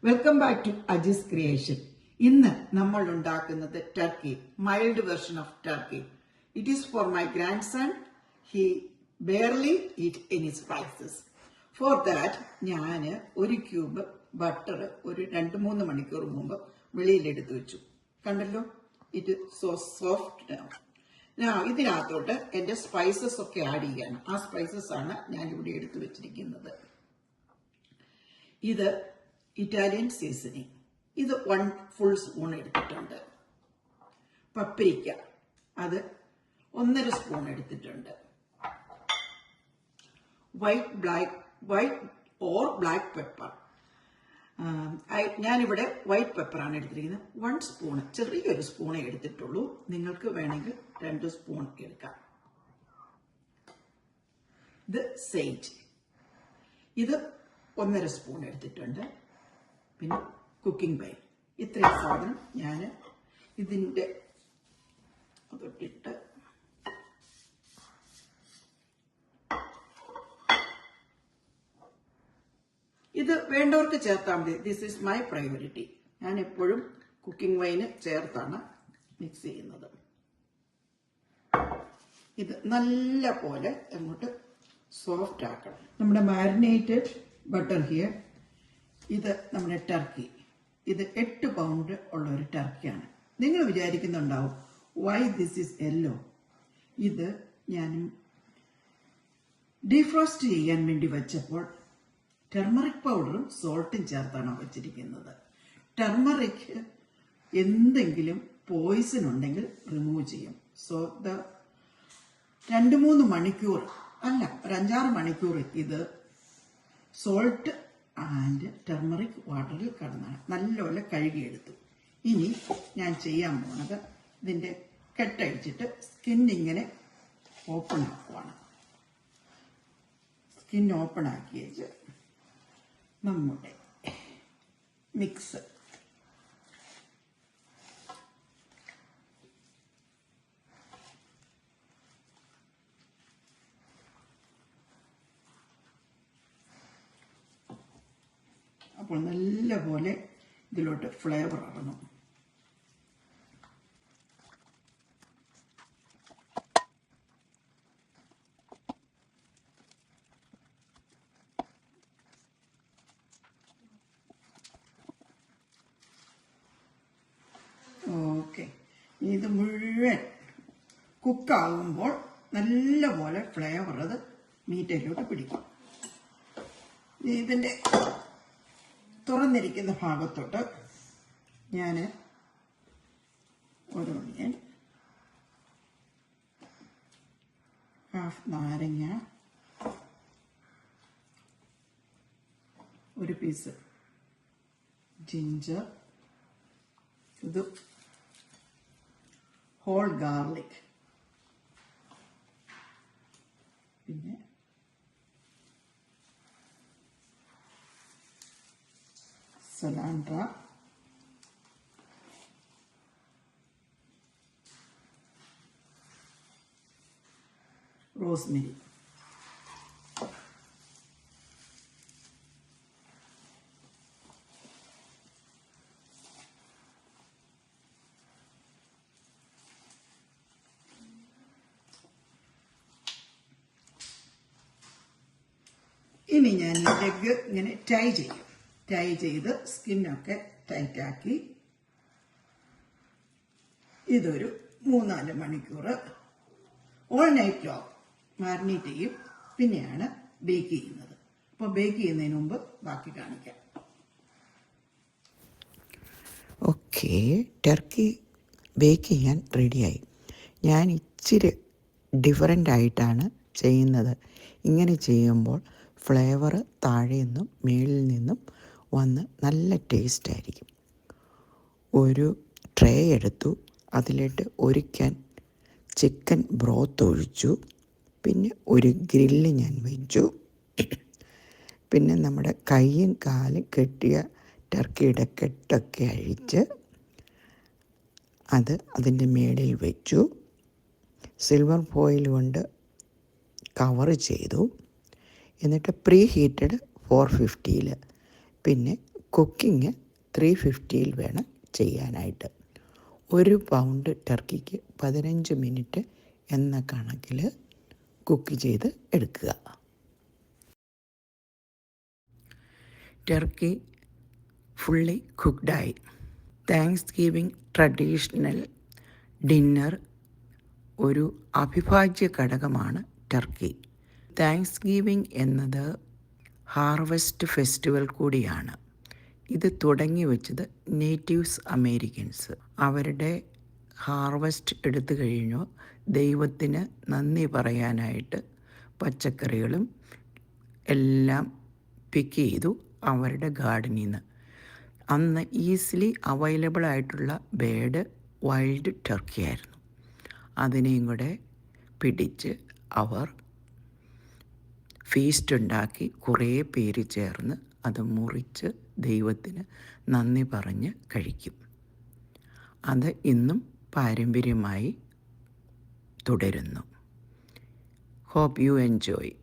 Welcome back to Aji's creation. ഇന്ന് നമ്മൾ ഉണ്ടാക്കുന്നത് turkey, mild version of turkey. It is for my grandson. He barely eat any spices. For that ഞാൻ ഒരു cube butter ഒരു 2-3 മണിക്കൂർ മുമ്പ് വെളിയിലെടുത്ത് വെച്ചു. കണ്ടല്ലോ, ഇറ്റ് സോ സോഫ്റ്റ്. ഇതിനകത്തോട്ട് എന്റെ സ്പൈസസ് ഒക്കെ ആഡ് ചെയ്യാണ്. ആ സ്പൈസസ് ആണ് ഞാൻ ഇവിടെ എടുത്തു വെച്ചിരിക്കുന്നത്. ഇത് ഇറ്റാലിയൻ സീസണിങ്. ഇത് 1 ഫുൾ സ്പൂൺ എടുത്തിട്ടുണ്ട്. പപ്രിക്ക അത് 1.5 സ്പൂൺ എടുത്തിട്ടുണ്ട്. White or black pepper. ഞാനിവിടെ വൈറ്റ് പെപ്പറാണ് എടുത്തിരിക്കുന്നത്. 1 സ്പൂൺ, ചെറിയൊരു സ്പൂണേ എടുത്തിട്ടുള്ളൂ. നിങ്ങൾക്ക് വേണമെങ്കിൽ 2 സ്പൂൺ എടുക്കാം. ഇത് സേജ്, ഇത് 1.5 സ്പൂൺ എടുത്തിട്ടുണ്ട്. പിന്നെ കുക്കിംഗ് പൈൻ. ഇത്രയും സാധനം ഞാൻ ഇതിൻ്റെ അതൊട്ടിട്ട് ഇത് വേണ്ടവർക്ക് ചേർത്താൽ മതി. This is my priority. ഞാൻ എപ്പോഴും കുക്കിംഗ് വൈന് ചേർത്താണ് മിക്സ് ചെയ്യുന്നത്. ഇത് നല്ല പോലെ അങ്ങോട്ട് സോഫ്റ്റ് ആക്കണം. നമ്മുടെ മാരിനേറ്റഡ് ബട്ടർ ഹിയർ. ഇത് നമ്മുടെ ടർക്കി. ഇത് 8 പൗണ്ട് ഉള്ള ഒരു ടർക്കിയാണ്. നിങ്ങൾ വിചാരിക്കുന്നുണ്ടാവും വൈ ദിസ് ഈസ് യെല്ലോ. ഇത് ഞാൻ ഡീഫ്രോസ്റ്റ് ചെയ്യാൻ വേണ്ടി വെച്ചപ്പോൾ ടെർമറിക് പൗഡറും സോൾട്ടും ചേർത്താണ് വെച്ചിരിക്കുന്നത്. ടെർമറിക് എന്തെങ്കിലും പോയിസൺ ഉണ്ടെങ്കിൽ റിമൂവ് ചെയ്യും. സോ 2-3 മണിക്കൂർ അല്ല, ഒരു 5-6 മണിക്കൂർ ഇത് സോൾട്ട് ആൻഡ് ടെർമറിക് വാട്ടറിൽ കിടന്നാണ് നല്ലപോലെ കഴുകിയെടുത്തു. ഇനി ഞാൻ ചെയ്യാൻ പോകുന്നത് ഇതിൻ്റെ കെട്ടഴിച്ചിട്ട് സ്കിന്നിങ്ങനെ ഓപ്പൺ ആക്കുവാണ്. സ്കിൻ ഓപ്പൺ ആക്കിയേച്ച് നമ്മുടെ മിക്സ് അപ്പോൾ നല്ലപോലെ ഇതിലോട്ട് ഫ്ലേവർ ഇറങ്ങും. ഓക്കെ, ഇത് മുഴുവൻ കുക്കാകുമ്പോൾ നല്ലപോലെ ഫ്ലേവർ അത് മീറ്റിലോട്ട് പിടിക്കും. ഇതിൻ്റെ തുറന്നിരിക്കുന്ന ഭാഗത്തോട്ട് ഞാൻ ഒരു ഒണിയൻ, ഹാഫ് നാരങ്ങ, ഒരു പീസ് ജിഞ്ചർ, ഇത് ഹോൾ ഗാർലിക്, പിന്നെ സലാൻഡ്ര, റോസ്മെരി. ഇനി ഞാൻ ഈ എഗ്ഗ് ഇങ്ങനെ ടൈ ചെയ്ത് സ്കിന്നൊക്കെ ടൈറ്റാക്കി ഇതൊരു 3-4 മണിക്കൂർ ഓൾ നൈറ്റ് ലോങ് മാരിനേറ്റ് ചെയ്യും. പിന്നെയാണ് ബേക്ക് ചെയ്യുന്നത്. അപ്പോൾ ബേക്ക് ചെയ്യുന്നതിന് മുമ്പ് ബാക്കി കാണിക്കാം. ഓക്കെ, ടർക്കി ബേക്ക് ചെയ്യാൻ റെഡിയായി. ഞാൻ ഇച്ചിരി ഡിഫറൻ്റ് ആയിട്ടാണ് ചെയ്യുന്നത്. ഇങ്ങനെ ചെയ്യുമ്പോൾ ഫ്ലേവർ താഴെ നിന്നും മേളിൽ നിന്നും വന്ന് നല്ല ടേസ്റ്റ് ആയിരിക്കും. ഒരു ട്രേ എടുത്തു, അതിലിട്ട് 1 ക്യാൻ ചിക്കൻ ബ്രോത്ത് ഒഴിച്ചു. പിന്നെ ഒരു ഗ്രില്ല് ഞാൻ വെച്ചു. പിന്നെ നമ്മുടെ കൈയും കാലും കെട്ടിയ ടർക്കിയുടെ കെട്ടൊക്കെ അഴിച്ച് അതിൻ്റെ മേളിൽ വെച്ചു. സിൽവർ ഫോയിൽ കൊണ്ട് കവർ ചെയ്തു. എന്നിട്ട് പ്രീ ഹീറ്റഡ് 450 പിന്നെ കുക്കിംഗ് 350 വേണം ചെയ്യാനായിട്ട്. 1 പൗണ്ട് ടർക്കിക്ക് 15 മിനിറ്റ് എന്ന കണക്കിൽ കുക്ക് ചെയ്ത് എടുക്കുക. ടർക്കി ഫുള്ളി കുക്ക്ഡായി. താങ്ക്സ് ഗിവിംഗ് ട്രഡീഷണൽ ഡിന്നർ ഒരു അവിഭാജ്യ ഘടകമാണ് ടർക്കി. താങ്ക്സ് ഗിവിംഗ് എന്നത് ഹാർവസ്റ്റ് ഫെസ്റ്റിവൽ കൂടിയാണ്. ഇത് തുടങ്ങി വെച്ചത് നേറ്റീവ്സ് അമേരിക്കൻസ്. അവരുടെ ഹാർവസ്റ്റ് എടുത്തു കഴിഞ്ഞു ദൈവത്തിന് നന്ദി പറയാനായിട്ട് പച്ചക്കറികളും എല്ലാം പിക്ക് ചെയ്തു അവരുടെ ഗാർഡനിൽ നിന്ന്. അന്ന് ഈസിലി അവൈലബിൾ ആയിട്ടുള്ള ബേഡ് വൈൽഡ് ടർക്കി ആയിരുന്നു. അതിനെയും കൂടെ പിടിച്ച് അവർ ഫീസ്റ്റ് ഉണ്ടാക്കി കുറേ പേര് ചേർന്ന് അത് മുറിച്ച് ദൈവത്തിന് നന്ദി പറഞ്ഞ് കഴിക്കും. അത് ഇന്നും പാരമ്പര്യമായി തുടരുന്നു. Hope you enjoy.